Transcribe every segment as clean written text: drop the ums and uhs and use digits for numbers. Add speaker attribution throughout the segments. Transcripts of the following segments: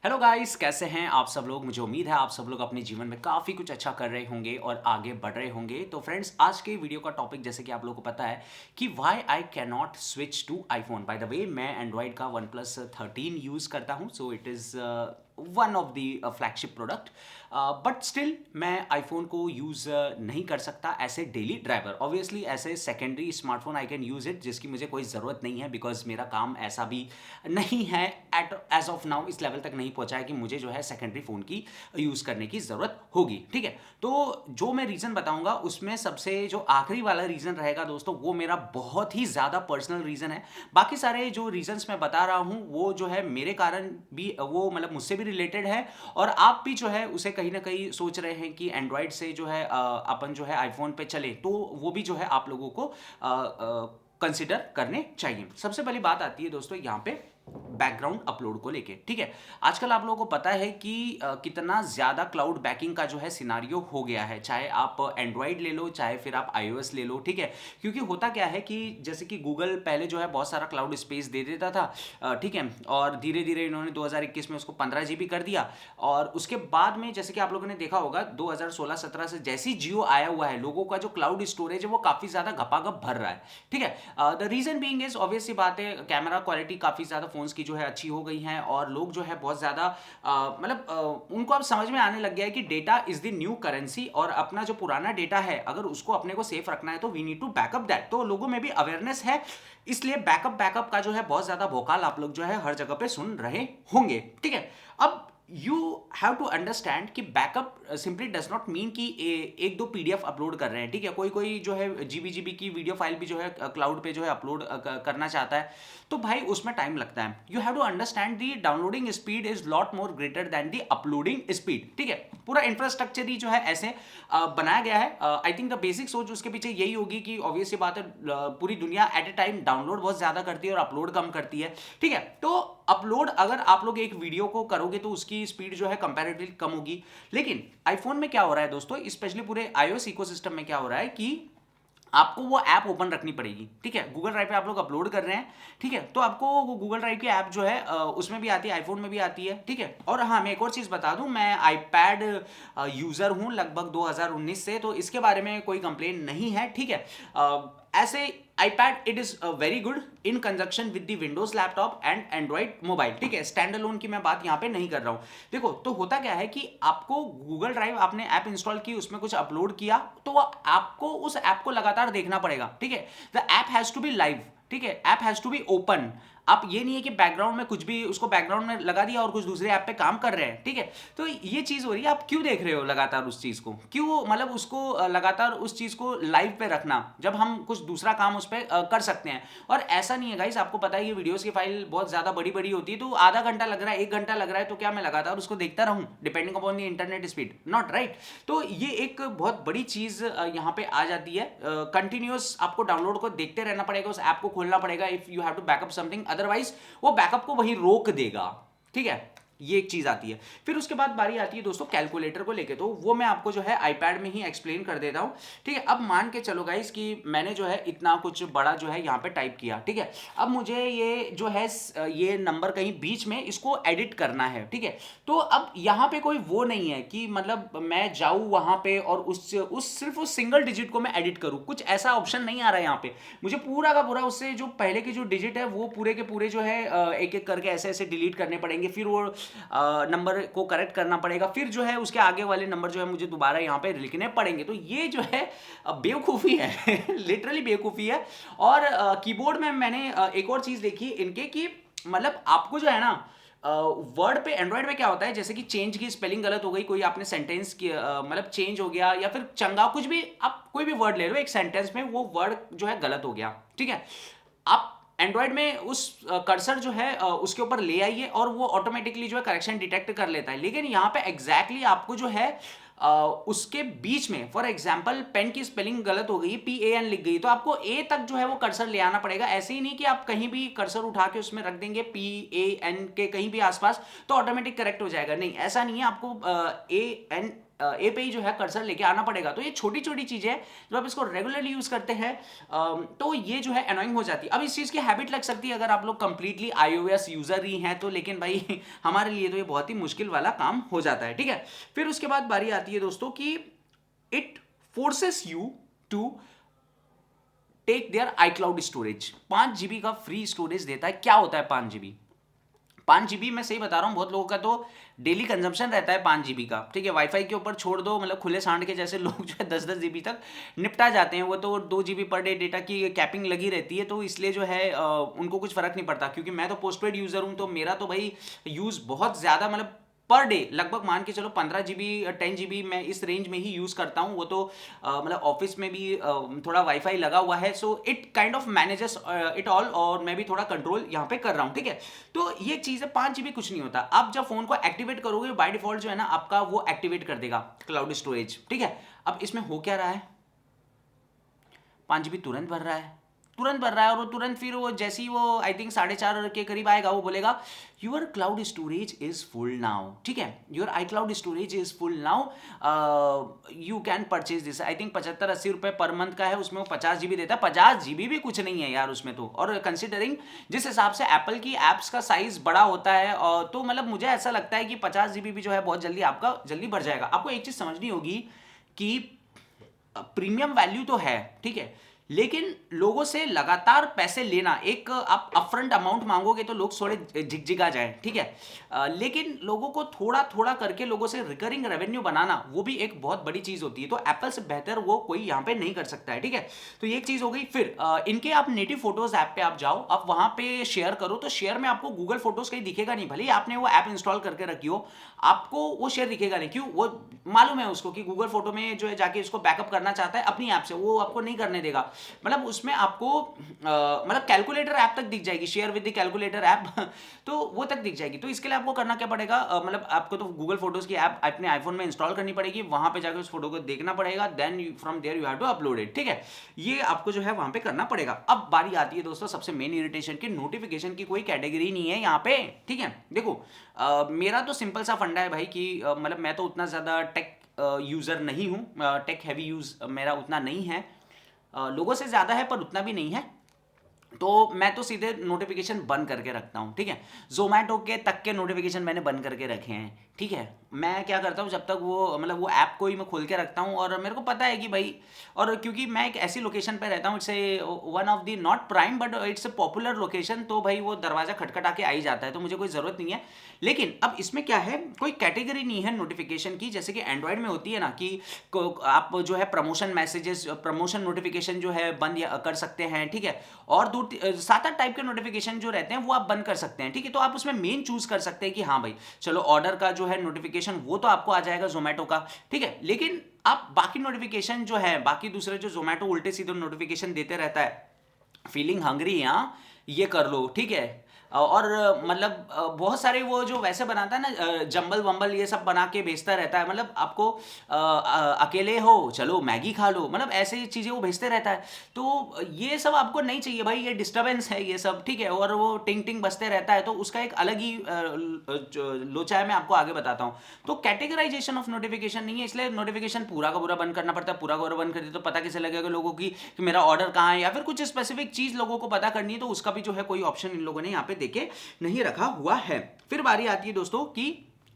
Speaker 1: Hello guys, कैसे हैं आप सब लोग। मुझे उम्मीद है आप सब लोग अपने जीवन में काफ़ी कुछ अच्छा कर रहे होंगे और आगे बढ़ रहे होंगे। तो फ्रेंड्स, आज के वीडियो का टॉपिक जैसे कि आप लोगों को पता है कि why I can not switch to iPhone. By the way, मैं एंड्रॉयड का वन प्लस 13 यूज़ करता हूं, so it is one of the flagship product. But still मैं आईफोन को यूज़ नहीं कर सकता ऐसे डेली ड्राइवर। ऑब्वियसली ऐसे secondary smartphone I can use it, जिसकी मुझे कोई ज़रूरत नहीं है, बिकॉज मेरा काम ऐसा भी नहीं है, एट एज ऑफ नाउ इस लेवल तक नहीं पहुंचा है कि मुझे जो है सेकेंडरी फ़ोन की यूज़ करने की ज़रूरत होगी। ठीक है, तो जो मैं रीज़न बताऊंगा उसमें सबसे जो आखिरी वाला रीज़न रहेगा दोस्तों, वो मेरा बहुत ही ज़्यादा पर्सनल रीज़न है। बाकी सारे जो रीजंस मैं बता रहा हूँ वो जो है मेरे कारण भी, वो मतलब मुझसे भी रिलेटेड है, और आप भी जो है उसे कहीं ना कहीं सोच रहे हैं कि एंड्रॉयड से जो है अपन जो है आईफोन पे चले, तो वो भी जो है आप लोगों को कंसिडर करने चाहिए। सबसे पहली बात आती है दोस्तों यहाँ पे बैकग्राउंड अपलोड को लेके। ठीक है, आजकल आप लोगों को पता है कि कितना ज़्यादा क्लाउड बैकिंग का जो है सिनारियो हो गया है, चाहे आप एंड्रॉयड ले लो चाहे फिर आप आईओएस ले लो। ठीक है, क्योंकि होता क्या है कि जैसे कि गूगल पहले जो है बहुत सारा क्लाउड स्पेस दे देता था, ठीक है, और धीरे धीरे इन्होंने 2021 में उसको 15 जीबी कर दिया, और उसके बाद में जैसे कि आप लोगों ने देखा होगा 2016-17 से जैसी जियो आया हुआ है, लोगों का जो क्लाउड स्टोरेज है वो काफ़ी ज़्यादा घपाघप भर रहा है। ठीक है, the reason being is obvious सी बात है, कैमरा क्वालिटी काफ़ी ज़्यादा फ़ोन्स की जो है अच्छी हो गई हैं, और लोग जो है बहुत ज़्यादा उनको अब समझ में आने लग गया है कि data is the new currency, और अपना जो पुराना डेटा है अगर उसको अपने को सेफ रखना है तो we need to backup that. तो लोगों में भी अवेयरनेस है, इसलिए बैकअप बैकअप का जो है बहुत ज़्यादा भोकाल आप लोग जो है हर जगह पे सुन रहे होंगे। ठीक है, अब यू हैव टू अंडरस्टैंड कि backup simply does not mean कि एक दो पीडीएफ अपलोड कर रहे हैं। ठीक है, कोई कोई जो है जीबी की वीडियो फाइल भी जो है क्लाउड पे जो है अपलोड करना चाहता है, तो भाई उसमें टाइम लगता है। You have to understand the downloading speed is lot more greater than the uploading speed. ठीक है, पूरा इंफ्रास्ट्रक्चर ही जो है ऐसे बनाया गया है। आई थिंक द बेसिक सोच उसके पीछे यही होगी कि ऑब्वियस सी बात है, पूरी दुनिया एट ए टाइम डाउनलोड बहुत ज़्यादा करती है और अपलोड कम करती है। ठीक है, तो अपलोड अगर आप लोग एक वीडियो को करोगे तो उसकी स्पीड जो है कंपैरेटिवली कम होगी, लेकिन आईफोन में क्या हो रहा है दोस्तों, स्पेशली पूरे आईओएस इकोसिस्टम में क्या हो रहा है कि आपको वो ऐप ओपन रखनी पड़ेगी। ठीक है, गूगल ड्राइव पे आप लोग अपलोड कर रहे हैं, ठीक है, तो आपको वो गूगल ड्राइव की ऐप जो है उसमें भी आती है, आईफोन में भी आती है। ठीक है, और हाँ, मैं एक और चीज़ बता दूं, मैं आईपैड यूज़र हूं लगभग 2019 से, तो इसके बारे में कोई कंप्लेन नहीं है। ठीक है, ऐसे iPad it is very good in conjunction with the Windows laptop and Android mobile. ठीक है, स्टैंड अलोन की मैं बात यहाँ पे नहीं कर रहा हूँ। देखो, तो होता क्या है कि आपको गूगल ड्राइव, आपने ऐप इंस्टॉल की, उसमें कुछ अपलोड किया, तो आपको उस ऐप को लगातार देखना पड़ेगा। ठीक है, the app has to be live. ठीक है, app has to be open. आप ये नहीं है कि बैकग्राउंड में कुछ भी उसको बैकग्राउंड में लगा दिया और कुछ दूसरे ऐप पे काम कर रहे हैं। ठीक है, तो ये चीज़ हो रही है। आप क्यों देख रहे हो लगातार उस चीज़ को, क्यों मतलब उसको लगातार उस चीज़ को लाइव पे रखना, जब हम कुछ दूसरा काम उस पर कर सकते हैं। और ऐसा नहीं है गाइस, आपको पता है ये वीडियोस की फाइल बहुत ज़्यादा बड़ी बड़ी होती है, तो आधा घंटा लग रहा है, 1 घंटा लग रहा है, तो क्या मैं लगातार उसको देखता रहूँ depending upon the internet speed? Not right. तो ये एक बहुत बड़ी चीज़ यहाँ पे आ जाती है। कंटिन्यूस आपको डाउनलोड को देखते रहना पड़ेगा, उस ऐप को खोलना पड़ेगा if you have to backup something, otherwise वो बैकअप को वहीं रोक देगा। ठीक है, ये एक चीज आती है। फिर उसके बाद बारी आती है दोस्तों कैलकुलेटर को लेके, तो वो मैं आपको जो है आईपैड में ही एक्सप्लेन कर देता हूँ। ठीक है, अब मान के चलो गाइस कि मैंने जो है इतना कुछ बड़ा जो है यहाँ पे टाइप किया। ठीक है, अब मुझे ये जो है ये नंबर कहीं बीच में इसको एडिट करना है। ठीक है, तो अब यहाँ पे कोई वो नहीं है कि मतलब मैं जाऊँ वहाँ पे और उस सिर्फ उस सिंगल डिजिट को मैं एडिट करूँ, कुछ ऐसा ऑप्शन नहीं आ रहा है यहाँ पे। मुझे पूरा का पूरा उससे जो पहले के जो डिजिट है वो पूरे के पूरे जो है एक एक करके ऐसे ऐसे डिलीट करने पड़ेंगे, फिर वो नंबर को करेक्ट करना पड़ेगा, फिर जो है उसके आगे वाले नंबर जो है मुझे दोबारा यहाँ पे लिखने पड़ेंगे। तो ये जो है बेवकूफ़ी है लिटरली बेवकूफ़ी है। और कीबोर्ड में मैंने एक और चीज़ देखी इनके कि मतलब आपको जो है ना, वर्ड पे एंड्रॉयड में क्या होता है, जैसे कि चेंज की स्पेलिंग गलत हो गई, कोई आपने सेंटेंस की मतलब चेंज हो गया, या फिर चंगा कुछ भी, आप कोई भी वर्ड ले लो एक सेंटेंस में, वो वर्ड जो है गलत हो गया। ठीक है, आप एंड्रॉयड में उस कर्सर जो है उसके ऊपर ले आइए और वो ऑटोमेटिकली जो है करेक्शन डिटेक्ट कर लेता है। लेकिन यहाँ पे एग्जैक्टली आपको जो है उसके बीच में, फॉर एग्जाम्पल पेन की स्पेलिंग गलत हो गई, PAN लिख गई, तो आपको ए तक जो है वो कर्सर ले आना पड़ेगा। ऐसे ही नहीं कि आप कहीं भी कर्सर उठा के उसमें रख देंगे PAN के कहीं भी आसपास तो ऑटोमेटिक करेक्ट हो जाएगा, नहीं, ऐसा नहीं है। आपको AN ए पे ही जो है कर्सर लेके आना पड़ेगा। तो ये छोटी छोटी चीज़ें हैं, जब आप इसको रेगुलरली यूज़ करते हैं तो ये जो है अनोइंग हो जाती है। अब इस चीज़ की हैबिट लग सकती है अगर आप लोग कंप्लीटली iOS यूज़र ही हैं तो, लेकिन भाई हमारे लिए तो ये बहुत ही मुश्किल वाला काम हो जाता है, ठीक है। फिर उसके बाद बारी आती है दोस्तों कि it forces you to take their iCloud storage. 5 GB का फ्री स्टोरेज देता है। क्या होता है 5 GB? 5 GB मैं सही बता रहा हूँ, बहुत लोगों का तो डेली कंजम्पशन रहता है 5 GB का, ठीक है। वाईफाई के ऊपर छोड़ दो, मतलब खुले सांड के जैसे लोग जो है 10-10 GB तक निपटा जाते हैं। वो तो 2 GB पर डे डेटा की कैपिंग लगी रहती है, तो इसलिए जो है उनको कुछ फर्क नहीं पड़ता। क्योंकि मैं तो पोस्टपेड यूजर हूँ, तो मेरा तो भाई यूज़ बहुत ज़्यादा, मतलब पर डे लगभग मान के चलो 15 GB 10 GB मैं इस रेंज में ही यूज़ करता हूँ। वो तो मतलब ऑफिस में भी थोड़ा वाईफाई लगा हुआ है, so it kind of manages it all, और मैं भी थोड़ा कंट्रोल यहाँ पे कर रहा हूँ, ठीक है। तो ये चीज़ है, 5 GB कुछ नहीं होता। आप जब फोन को एक्टिवेट करोगे बाय डिफॉल्ट जो है ना आपका वो एक्टिवेट कर देगा क्लाउड स्टोरेज, ठीक है। अब इसमें हो क्या रहा है, 5 GB तुरंत भर रहा है, तुरंत भर रहा है, और वो तुरंत फिर वो जैसे ही वो आई थिंक 4.5 के करीब आएगा, वो बोलेगा your cloud storage is full now, ठीक है। Your iCloud storage is full now, you can purchase this. I think 75-80 रुपए पर मंथ का है, उसमें वो 50 GB देता है। 50 GB भी कुछ नहीं है यार उसमें तो, और कंसिडरिंग जिस हिसाब से एप्पल की एप्स का साइज बड़ा होता है, और तो मतलब मुझे ऐसा लगता है कि 50 GB भी जो है बहुत जल्दी आपका जल्दी भर जाएगा। आपको एक चीज समझनी होगी कि प्रीमियम वैल्यू तो है, ठीक है, लेकिन लोगों से लगातार पैसे लेना, एक आप अपफ्रंट अमाउंट मांगोगे तो लोग थोड़े झिकझिका जाए, ठीक है। लेकिन लोगों को थोड़ा थोड़ा करके लोगों से रिकरिंग रेवेन्यू बनाना, वो भी एक बहुत बड़ी चीज होती है। तो एप्पल से बेहतर वो कोई यहाँ पे नहीं कर सकता है, ठीक है। तो ये एक चीज हो गई। फिर इनके आप नेटिव फोटोज ऐप पे आप जाओ, आप वहां पे शेयर करो, तो शेयर में आपको गूगल फोटोज कहीं दिखेगा नहीं, भले ही आपने वो ऐप इंस्टॉल करके रखी हो, आपको वो शेयर दिखेगा नहीं। क्यों? वो मालूम है उसको कि गूगल फोटो में जो है जाके इसको बैकअप करना चाहता है अपनी ऐप से, वो आपको नहीं करने देगा। मतलब उसमें आपको मतलब कैलकुलेटर ऐप तक दिख जाएगी, share with the calculator app तो वो तक दिख जाएगी। तो इसके लिए आपको करना क्या पड़ेगा, मतलब आपको तो गूगल फोटोज की ऐप अपने आईफोन में इंस्टॉल करनी पड़ेगी, वहां पे जाकर उस फोटो को देखना पड़ेगा, then from there you have to upload it, ठीक है। ये आपको जो है वहां पे करना पड़ेगा। अब बारी आती है दोस्तों सबसे मेन इरिटेशन की, नोटिफिकेशन की कोई कैटेगरी नहीं है यहाँ पे, ठीक है। देखो मेरा तो सिंपल सा फंडा है भाई कि मतलब मैं तो उतना ज्यादा टेक यूजर नहीं हूँ, टेक हैवी यूज मेरा उतना नहीं है, लोगों से ज़्यादा है पर उतना भी नहीं है। तो मैं तो सीधे नोटिफिकेशन बंद करके रखता हूँ, ठीक है। जोमेटो के तक के नोटिफिकेशन मैंने बंद करके रखे हैं, ठीक है। मैं क्या करता हूँ, जब तक वो मतलब वो ऐप को ही मैं खोल के रखता हूँ, और मेरे को पता है कि भाई, और क्योंकि मैं एक ऐसी लोकेशन पे रहता हूँ, it's a one of the not prime but it's a popular location, तो भाई वो दरवाजा खटखटा के आ ही जाता है, तो मुझे कोई ज़रूरत नहीं है। लेकिन अब इसमें क्या है, कोई कैटेगरी नहीं है नोटिफिकेशन की, जैसे कि एंड्रॉयड में होती है ना कि आप जो है प्रमोशन मैसेजेस, प्रमोशन नोटिफिकेशन जो है बंद कर सकते हैं, ठीक है। और 7-8 टाइप के नोटिफिकेशन जो रहते हैं वो आप बंद कर सकते हैं, ठीक है। तो आप उसमें मेन चूज कर सकते हैं कि हाँ भाई चलो ऑर्डर का जो है नोटिफिकेशन वो तो आपको आ जाएगा जोमेटो का, ठीक है। लेकिन आप बाकी नोटिफिकेशन जो है, बाकी दूसरे जो जोमेटो उल्टे सीधे नोटिफिकेशन देते रहता है, फीलिंग हंग्री, यहाँ ये कर लो, ठीक है। और मतलब बहुत सारे वो जो वैसे बनाता है ना जंबल वंबल ये सब बना के भेजता रहता है, मतलब आपको अकेले हो चलो मैगी खा लो, मतलब ऐसे चीज़ें वो भेजते रहता है। तो ये सब आपको नहीं चाहिए भाई, ये डिस्टर्बेंस है ये सब, ठीक है। और वो टिंग टिंग बजते रहता है, तो उसका एक अलग ही लोचा है, मैं आपको आगे बताता हूँ। तो कैटेगराइजेशन ऑफ नोटिफिकेशन नहीं है, इसलिए नोटिफिकेशन पूरा का पूरा बंद करना पड़ता है। पूरा का पूरा बंद कर दिया तो पता कैसे लगेगा लोगों की कि मेरा ऑर्डर कहाँ है, या फिर कुछ स्पेसिफिक चीज़ लोगों को पता करनी है, तो उसका भी जो है कोई ऑप्शन इन लोगों ने यहाँ पे देके नहीं रखा हुआ है। फिर बारी आती है दोस्तों कि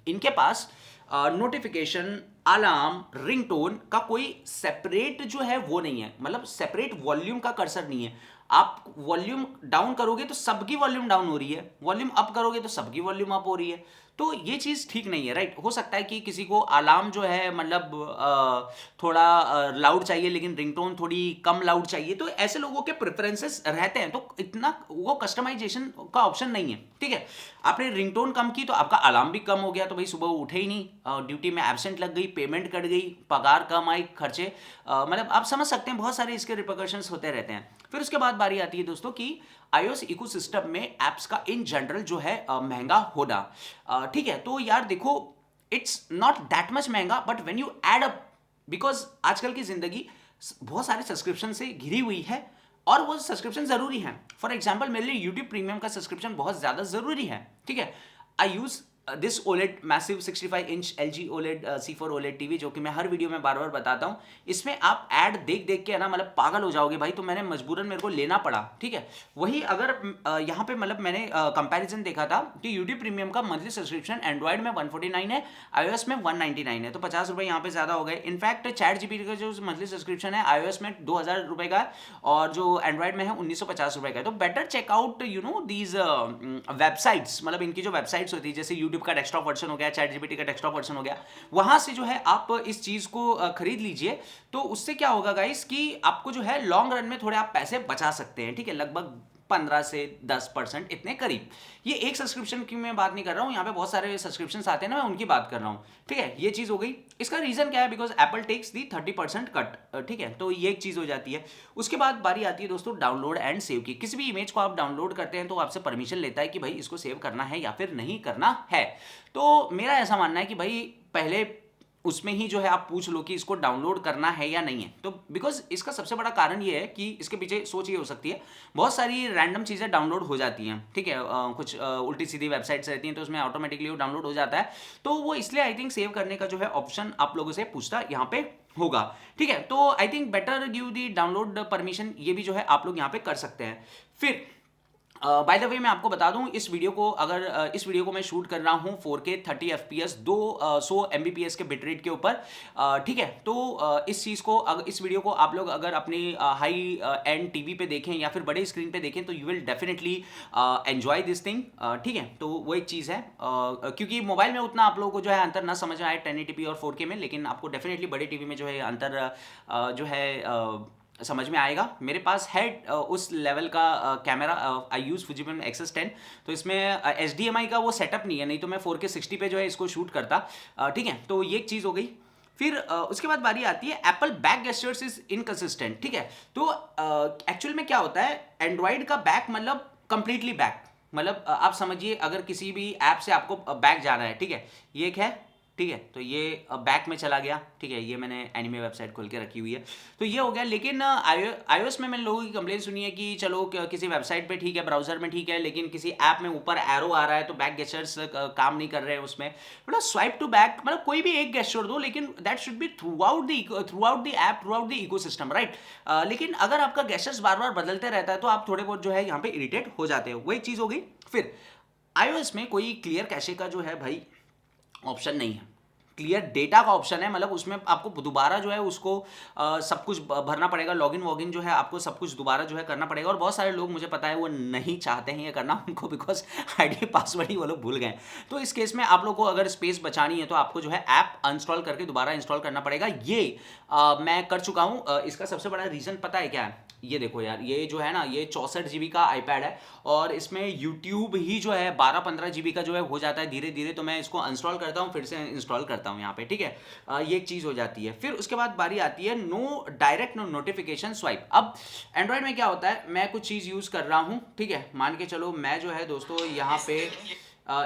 Speaker 1: इनके पास नोटिफिकेशन, अलार्म, रिंगटोन का कोई सेपरेट जो है वो नहीं है, मतलब सेपरेट वॉल्यूम का कर्सर नहीं है। आप वॉल्यूम डाउन करोगे तो सबकी वॉल्यूम डाउन हो रही है, वॉल्यूम अप करोगे तो सबकी वॉल्यूम अप हो रही है। तो ये चीज़ ठीक नहीं है, राइट। हो सकता है कि किसी को अलार्म जो है मतलब थोड़ा लाउड चाहिए, लेकिन रिंगटोन थोड़ी कम लाउड चाहिए, तो ऐसे लोगों के प्रेफरेंसेस रहते हैं, तो इतना वो कस्टमाइजेशन का ऑप्शन नहीं है, ठीक है। आपने रिंगटोन कम की तो आपका अलार्म भी कम हो गया, तो भाई सुबह उठे ही नहीं, ड्यूटी में एब्सेंट लग गई, पेमेंट कट गई, पगार कम आई, खर्चे मतलब आप समझ सकते हैं, बहुत सारे इसके रिपरकशंस होते रहते हैं। फिर उसके बाद बारी आती है दोस्तों कि iOS इकोसिस्टम में एप्स का इन जनरल जो है महंगा होना, ठीक है। तो यार देखो, इट्स नॉट दैट मच महंगा, but when you add up, because आजकल की जिंदगी बहुत सारे सब्सक्रिप्शन से घिरी हुई है, और वो सब्सक्रिप्शन जरूरी है। फॉर एग्जाम्पल मेरे लिए यूट्यूब प्रीमियम का सब्सक्रिप्शन बहुत ज्यादा जरूरी है, ठीक है। I use this OLED massive 65 inch LG OLED C4 OLED TV, जो कि मैं हर वीडियो में बार बार बताता हूँ, इसमें आप ऐड देख देख के ना मतलब पागल हो जाओगे भाई, तो मैंने मजबूरन मेरे को लेना पड़ा, ठीक है। वही अगर यहाँ पे मतलब मैंने कंपैरिजन देखा था कि यूट्यूब प्रीमियम का मंथली सब्सक्रिप्शन एंड्रॉइड में 149 है, iOS में 199 है, तो 50 रुपये यहाँ पे ज़्यादा हो गए। इनफैक्ट ChatGPT का जो मंथली सब्सक्रिप्शन है iOS में 2000 रुपये का है और जो एंड्रॉइड में है 1950 रुपये का है। तो better checkout you know these websites, मतलब इनकी जो वेबसाइट्स होती है, जैसे यूट्यूब का डेस्कटॉप वर्जन हो गया, ChatGPT का डेस्कटॉप वर्जन हो गया, वहां से जो है आप इस चीज को खरीद लीजिए। तो उससे क्या होगा गाइस कि आपको जो है लॉन्ग रन में थोड़े आप पैसे बचा सकते हैं, ठीक है, लगभग 15 से 10% इतने करीब। ये एक सब्सक्रिप्शन की मैं बात नहीं कर रहा हूँ, यहाँ पे बहुत सारे सब्सक्रिप्शन आते हैं ना, मैं उनकी बात कर रहा हूँ, ठीक है। ये चीज़ हो गई। इसका रीज़न क्या है? Because Apple takes the 30% cut, ठीक है, तो ये एक चीज़ हो जाती है। उसके बाद बारी आती है दोस्तों डाउनलोड एंड सेव की। किसी भी इमेज को आप डाउनलोड करते हैं तो आपसे परमिशन लेता है कि भाई इसको सेव करना है या फिर नहीं करना है। तो मेरा ऐसा मानना है कि भाई पहले उसमें ही जो है आप पूछ लो कि इसको डाउनलोड करना है या नहीं है। तो बिकॉज इसका सबसे बड़ा कारण ये है कि इसके पीछे सोच ये हो सकती है, बहुत सारी रैंडम चीज़ें डाउनलोड हो जाती हैं, ठीक है, कुछ उल्टी सीधी वेबसाइट्स रहती हैं तो उसमें ऑटोमेटिकली वो डाउनलोड हो जाता है। तो वो इसलिए आई थिंक सेव करने का जो है ऑप्शन आप लोगों से पूछता यहाँ पे होगा, ठीक है। तो I think better give the download permission, ये भी जो है आप लोग यहाँ पे कर सकते हैं। फिर बाय द वे मैं आपको बता दूं, इस वीडियो को अगर इस वीडियो को मैं शूट कर रहा हूं 4K 30 FPS 200 Mbps के बिट रेट के ऊपर, ठीक है। तो इस चीज़ को अगर इस वीडियो को आप लोग अगर अपनी हाई एंड टीवी पे देखें या फिर बड़े स्क्रीन पे देखें तो you will definitely enjoy this thing, ठीक है। तो वो एक चीज़ है, क्योंकि मोबाइल में उतना आप लोगों को जो है अंतर ना समझ में आए 1080p और 4K में, लेकिन आपको डेफिनेटली बड़े टीवी में जो है अंतर जो है समझ में आएगा। मेरे पास है उस लेवल का कैमरा, आई यूज़ फुजीफिल्म X10, तो इसमें HDMI का वो सेटअप नहीं है, नहीं तो मैं 4K 60 पे जो है इसको शूट करता, ठीक है। तो ये एक चीज़ हो गई। फिर उसके बाद बारी आती है Apple back gestures is inconsistent, ठीक है। तो एक्चुअल में क्या होता है, एंड्रॉइड का बैक मतलब कंप्लीटली बैक, मतलब आप समझिए अगर किसी भी ऐप से आपको बैक जाना है, ठीक है, ये एक है, ठीक है, तो ये बैक में चला गया, ठीक है, ये मैंने एनिमे वेबसाइट खोल के रखी हुई है, तो ये हो गया। लेकिन iOS में मैंने लोगों की कंप्लेन सुनी है कि चलो किसी वेबसाइट पे ठीक है, ब्राउजर में ठीक है, लेकिन किसी ऐप में ऊपर एरो आ रहा है तो बैक गेस्चर्स काम नहीं कर रहे हैं उसमें। मतलब स्वाइप टू बैक, मतलब कोई भी एक गेस्चर दो, लेकिन that should be through out the app, through out the ecosystem, right. लेकिन अगर आपका गेस्चर्स बार बार बदलते रहता है तो आप थोड़े बहुत जो है यहाँ पे इरिटेट हो जाते हो, वो एक चीज़ हो गई। फिर iOS में कोई क्लियर कैशे का जो है भाई ऑप्शन नहीं है, क्लियर डेटा का ऑप्शन है, मतलब उसमें आपको दोबारा जो है उसको सब कुछ भरना पड़ेगा, लॉगिन वॉगिन जो है आपको सब कुछ दोबारा जो है करना पड़ेगा। और बहुत सारे लोग मुझे पता है वो नहीं चाहते हैं ये करना उनको, बिकॉज आईडी पासवर्ड ही वो लोग भूल गए। तो इस केस में आप लोग को अगर स्पेस बचानी है तो आपको जो है ऐप अनइंस्टॉल करके दोबारा इंस्टॉल करना पड़ेगा। ये मैं कर चुका हूँ। इसका सबसे बड़ा रीज़न पता है क्या है? ये देखो यार, ये जो है ना, ये 64 GB का आईपैड है और इसमें यूट्यूब ही जो है 12-15 GB का जो है हो जाता है धीरे धीरे। तो मैं इसको अनइंस्टॉल करता हूँ, फिर से इंस्टॉल करता हूँ यहाँ पे, ठीक है। ये एक चीज़ हो जाती है। फिर उसके बाद बारी आती है no direct no notification swipe. अब एंड्रॉयड में क्या होता है, मैं कुछ चीज़ यूज़ कर रहा हूँ, ठीक है, मान के चलो मैं जो है दोस्तों यहाँ पे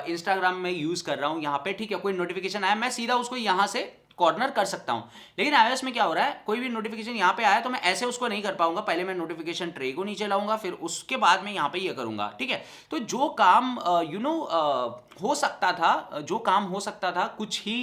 Speaker 1: इंस्टाग्राम में यूज़ कर रहा हूँ यहाँ पे, ठीक है, कोई नोटिफिकेशन आया मैं सीधा उसको यहाँ से कॉर्नर कर सकता हूं। लेकिन iOS में क्या हो रहा है, कोई भी नोटिफिकेशन यहाँ पे आया तो मैं ऐसे उसको नहीं कर पाऊंगा, पहले मैं नोटिफिकेशन ट्रे को नीचे लाऊंगा, फिर उसके बाद मैं यहाँ पे ये करूंगा, ठीक है। तो जो काम हो सकता था, जो काम हो सकता था कुछ ही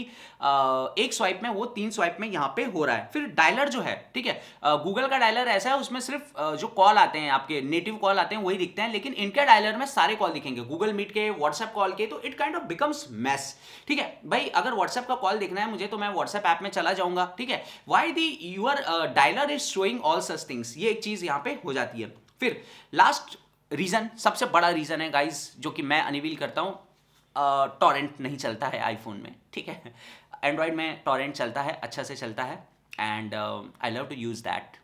Speaker 1: एक स्वाइप में, वो 3 स्वाइप में यहाँ पे हो रहा है। फिर डायलर जो है, ठीक है, गूगल का डायलर ऐसा है, उसमें सिर्फ जो कॉल आते हैं, आपके नेटिव कॉल आते हैं वही दिखते हैं, लेकिन इनके डायलर में सारे कॉल दिखेंगे, गूगल मीट के, व्हाट्सएप कॉल के। तो it kind of becomes mess, ठीक है भाई। अगर व्हाट्सएप का कॉल देखना है मुझे तो मैं व्हाट्सएप ऐप में चला जाऊंगा, ठीक है। Why the your dialer is showing all such things, ये एक चीज यहाँ पे हो जाती है। फिर लास्ट रीजन, सबसे बड़ा रीजन है गाइज, जो कि मैं अनवील करता हूँ, टॉरेंट नहीं चलता है आईफोन में, ठीक है। एंड्रॉयड में टॉरेंट चलता है, अच्छा से चलता है, and I love to use that.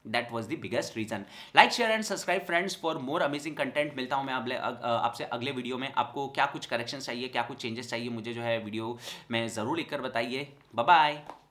Speaker 1: That was the biggest reason. Like, share and subscribe friends for more amazing content. मिलता हूँ मैं आपसे अगले वीडियो में। आपको क्या कुछ करेक्शन चाहिए, क्या कुछ चेंजेस चाहिए, मुझे जो है वीडियो में ज़रूर लिखकर बताइए। Bye bye.